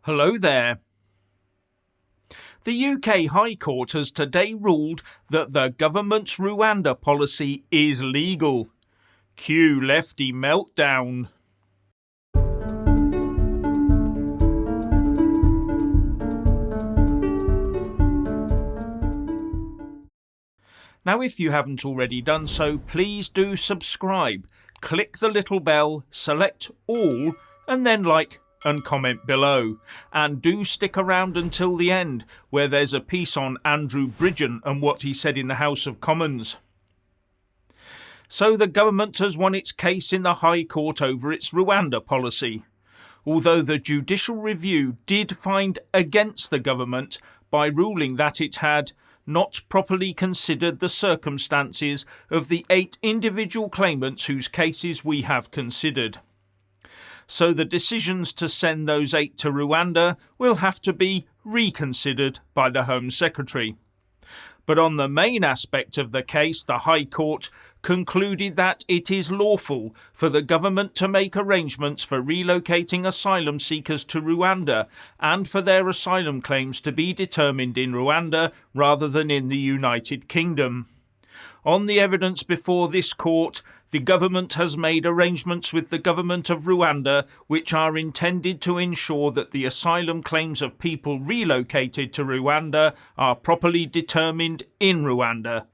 Hello there. The UK High Court has today ruled that the government's Rwanda policy is legal. Cue lefty meltdown. Now, if you haven't already done so, please do subscribe. Click the little bell, select all, and then like and comment below. And do stick around until the end, where there's a piece on Andrew Bridgen and what he said in the House of Commons. So the government has won its case in the High Court over its Rwanda policy. Although the judicial review did find against the government by ruling that it had not properly considered the circumstances of the 8 individual claimants whose cases we have considered. So the decisions to send those 8 to Rwanda will have to be reconsidered by the Home Secretary. But on the main aspect of the case, the High Court concluded that it is lawful for the government to make arrangements for relocating asylum seekers to Rwanda and for their asylum claims to be determined in Rwanda rather than in the United Kingdom. On the evidence before this court, the government has made arrangements with the government of Rwanda which are intended to ensure that the asylum claims of people relocated to Rwanda are properly determined in Rwanda.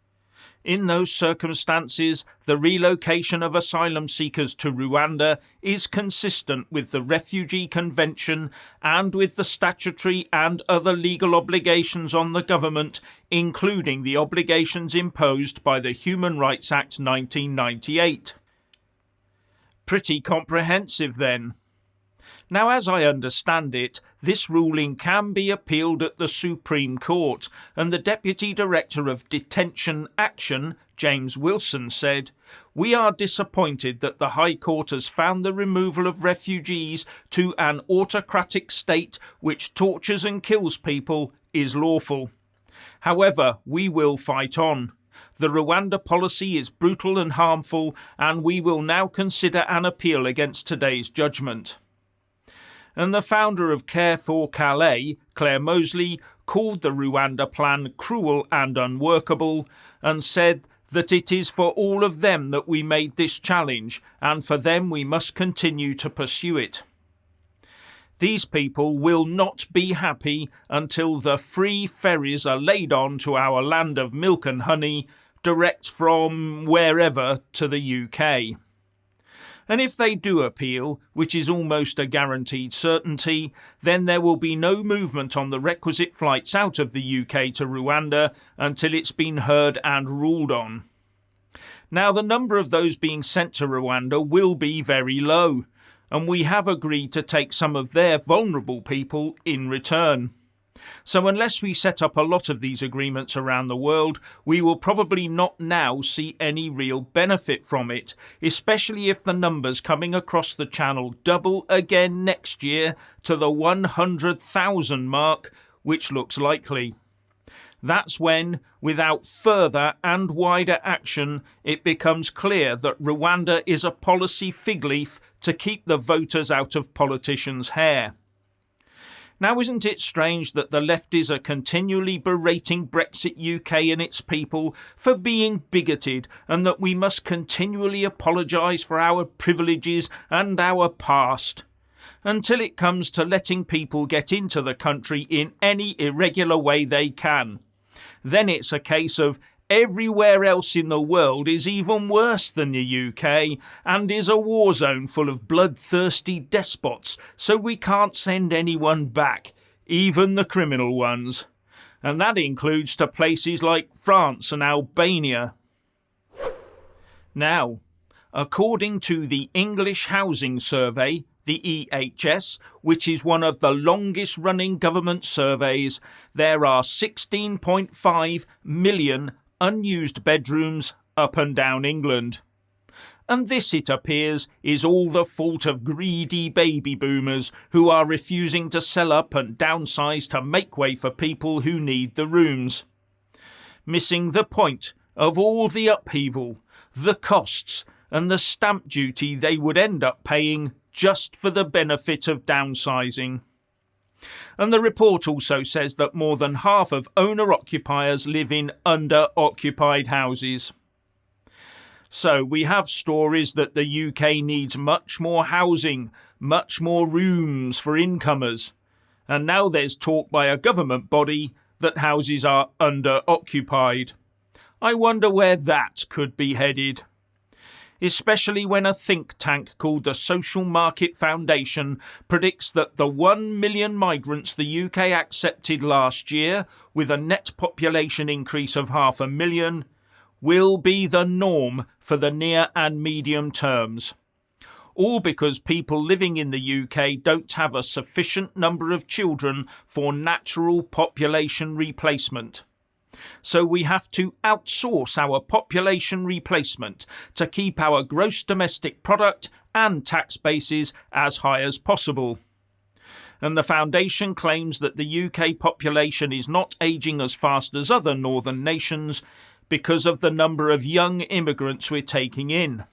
In those circumstances, the relocation of asylum seekers to Rwanda is consistent with the Refugee Convention and with the statutory and other legal obligations on the government, including the obligations imposed by the Human Rights Act 1998. Pretty comprehensive then. Now, as I understand it, this ruling can be appealed at the Supreme Court, and the Deputy Director of Detention Action, James Wilson, said, "We are disappointed that the High Court has found the removal of refugees to an autocratic state which tortures and kills people is lawful. However, we will fight on. The Rwanda policy is brutal and harmful, and we will now consider an appeal against today's judgment." And the founder of Care for Calais, Claire Mosley, called the Rwanda plan cruel and unworkable and said that it is for all of them that we made this challenge, and for them we must continue to pursue it. These people will not be happy until the free ferries are laid on to our land of milk and honey, direct from wherever to the UK. And if they do appeal, which is almost a guaranteed certainty, then there will be no movement on the requisite flights out of the UK to Rwanda until it's been heard and ruled on. Now, the number of those being sent to Rwanda will be very low, and we have agreed to take some of their vulnerable people in return. So unless we set up a lot of these agreements around the world, we will probably not now see any real benefit from it, especially if the numbers coming across the channel double again next year to the 100,000 mark, which looks likely. That's when, without further and wider action, it becomes clear that Rwanda is a policy fig leaf to keep the voters out of politicians' hair. Now, isn't it strange that the lefties are continually berating Brexit UK and its people for being bigoted, and that we must continually apologise for our privileges and our past? Until it comes to letting people get into the country in any irregular way they can. Then it's a case of everywhere else in the world is even worse than the UK and is a war zone full of bloodthirsty despots, so we can't send anyone back, even the criminal ones. And that includes to places like France and Albania. Now, according to the English Housing Survey, the EHS, which is one of the longest running government surveys, there are 16.5 million unused bedrooms up and down England. And this, it appears, is all the fault of greedy baby boomers who are refusing to sell up and downsize to make way for people who need the rooms. Missing the point of all the upheaval, the costs, and the stamp duty they would end up paying just for the benefit of downsizing. And the report also says that more than half of owner-occupiers live in under-occupied houses. So we have stories that the UK needs much more housing, much more rooms for incomers. And now there's talk by a government body that houses are under-occupied. I wonder where that could be headed. Especially when a think tank called the Social Market Foundation predicts that the 1 million migrants the UK accepted last year, with a net population increase of 500,000, will be the norm for the near and medium terms. All because people living in the UK don't have a sufficient number of children for natural population replacement. So we have to outsource our population replacement to keep our gross domestic product and tax bases as high as possible. And the Foundation claims that the UK population is not ageing as fast as other northern nations because of the number of young immigrants we're taking in.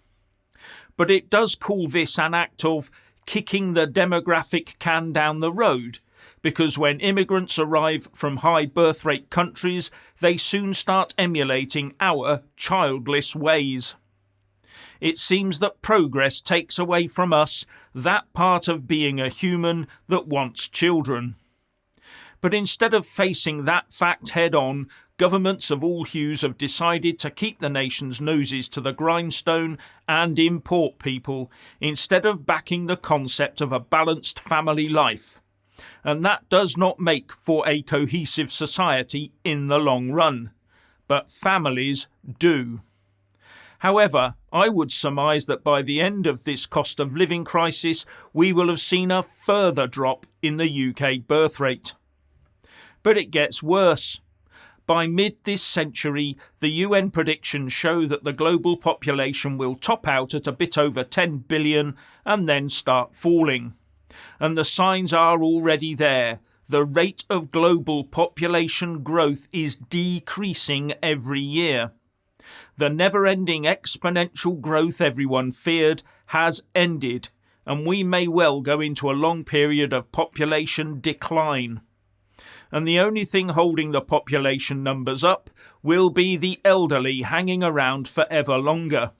But it does call this an act of kicking the demographic can down the road, because when immigrants arrive from high birth rate countries, they soon start emulating our childless ways. It seems that progress takes away from us that part of being a human that wants children. But instead of facing that fact head-on, governments of all hues have decided to keep the nation's noses to the grindstone and import people, instead of backing the concept of a balanced family life. And that does not make for a cohesive society in the long run. But families do. However, I would surmise that by the end of this cost of living crisis, we will have seen a further drop in the UK birth rate. But it gets worse. By mid this century, the UN predictions show that the global population will top out at a bit over 10 billion and then start falling. And the signs are already there. The rate of global population growth is decreasing every year. The never-ending exponential growth everyone feared has ended, and we may well go into a long period of population decline. And the only thing holding the population numbers up will be the elderly hanging around forever longer.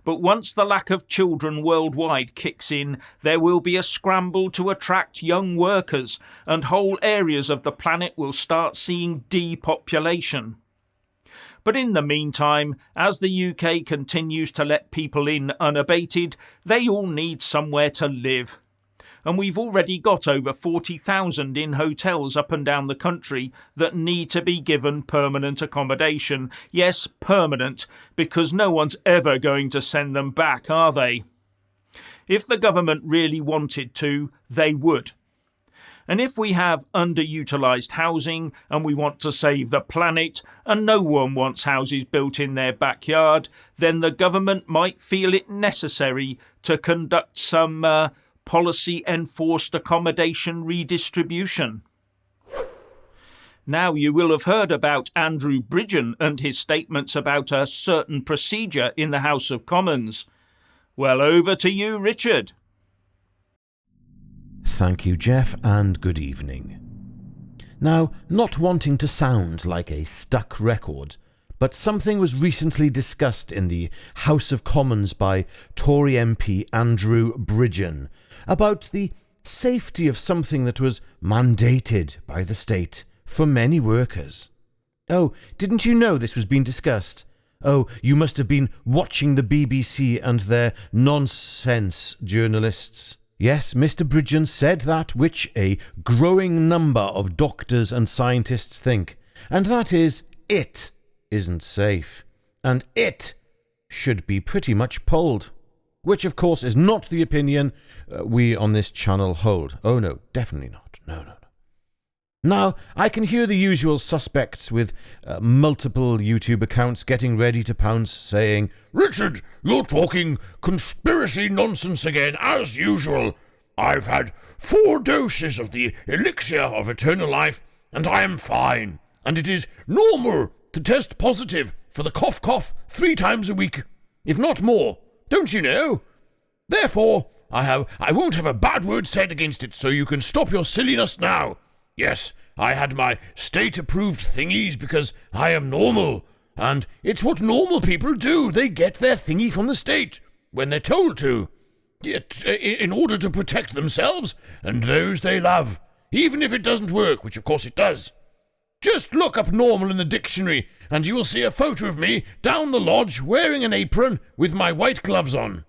But once the lack of children worldwide kicks in, there will be a scramble to attract young workers, and whole areas of the planet will start seeing depopulation. But in the meantime, as the UK continues to let people in unabated, they all need somewhere to live. And we've already got over 40,000 in hotels up and down the country that need to be given permanent accommodation. Yes, permanent, because no one's ever going to send them back, are they? If the government really wanted to, they would. And if we have underutilised housing and we want to save the planet and no one wants houses built in their backyard, then the government might feel it necessary to conduct some policy-enforced accommodation redistribution. Now you will have heard about Andrew Bridgen and his statements about a certain procedure in the House of Commons. Well, over to you, Richard. Thank you, Jeff, and good evening. Now, not wanting to sound like a stuck record, but something was recently discussed in the House of Commons by Tory MP Andrew Bridgen about the safety of something that was mandated by the state for many workers. Oh, didn't you know this was being discussed? Oh, you must have been watching the BBC and their nonsense journalists. Yes, Mr. Bridgen said that which a growing number of doctors and scientists think, and that is, it isn't safe, and it should be pretty much pulled, which of course is not the opinion we on this channel hold. Oh no, definitely not. No. Now, I can hear the usual suspects with multiple YouTube accounts getting ready to pounce, saying, "Richard, you're talking conspiracy nonsense again, as usual. I've had 4 doses of the elixir of eternal life, and I am fine, and it is normal to test positive for the cough 3 times a week, if not more, don't you know? Therefore, I won't have a bad word said against it, so you can stop your silliness now. Yes, I had my state-approved thingies because I am normal, and it's what normal people do. They get their thingy from the state when they're told to, in order to protect themselves and those they love, even if it doesn't work, which of course it does. Just look up normal in the dictionary, and you will see a photo of me down the lodge wearing an apron with my white gloves on.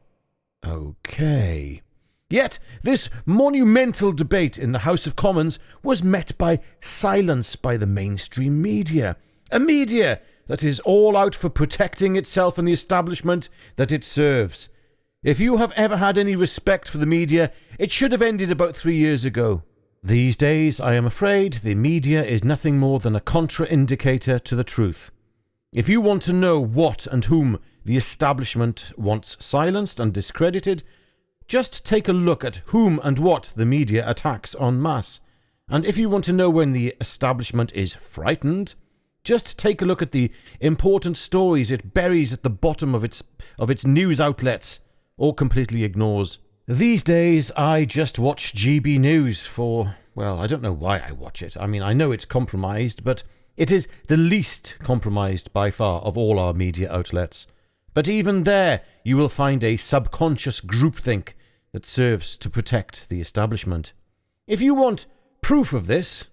Okay. Yet this monumental debate in the House of Commons was met by silence by the mainstream media. A media that is all out for protecting itself and the establishment that it serves. If you have ever had any respect for the media, it should have ended about 3 years ago. These days, I am afraid, the media is nothing more than a contraindicator to the truth. If you want to know what and whom the establishment wants silenced and discredited, just take a look at whom and what the media attacks en masse. And if you want to know when the establishment is frightened, just take a look at the important stories it buries at the bottom of its news outlets, or completely ignores. These days, I just watch GB News for, well, I don't know why I watch it. I mean, I know it's compromised, but it is the least compromised by far of all our media outlets. But even there, you will find a subconscious groupthink that serves to protect the establishment. If you want proof of this,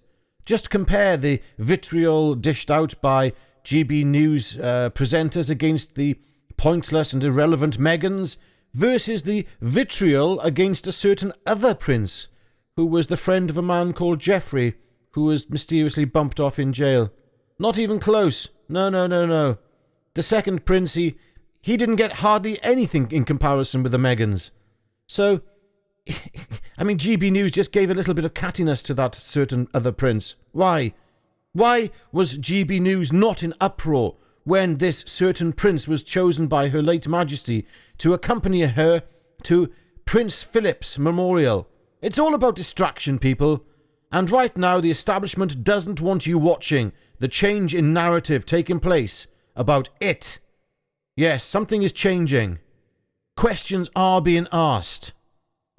just compare the vitriol dished out by GB News presenters against the pointless and irrelevant Megans versus the vitriol against a certain other prince who was the friend of a man called Geoffrey who was mysteriously bumped off in jail. Not even close. No. The second prince, he didn't get hardly anything in comparison with the Megans. So, I mean, GB News just gave a little bit of cattiness to that certain other prince. Why? Why was GB News not in uproar when this certain prince was chosen by Her late Majesty to accompany her to Prince Philip's memorial? It's all about distraction, people. And right now, the establishment doesn't want you watching the change in narrative taking place about it. Yes, something is changing. Questions are being asked.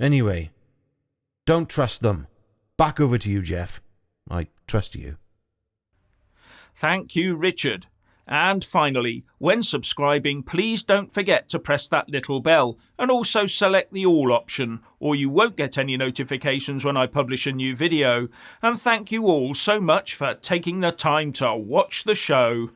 Anyway, don't trust them. Back over to you, Jeff. I trust you. Thank you, Richard. And finally, when subscribing, please don't forget to press that little bell and also select the all option, or you won't get any notifications when I publish a new video. And thank you all so much for taking the time to watch the show.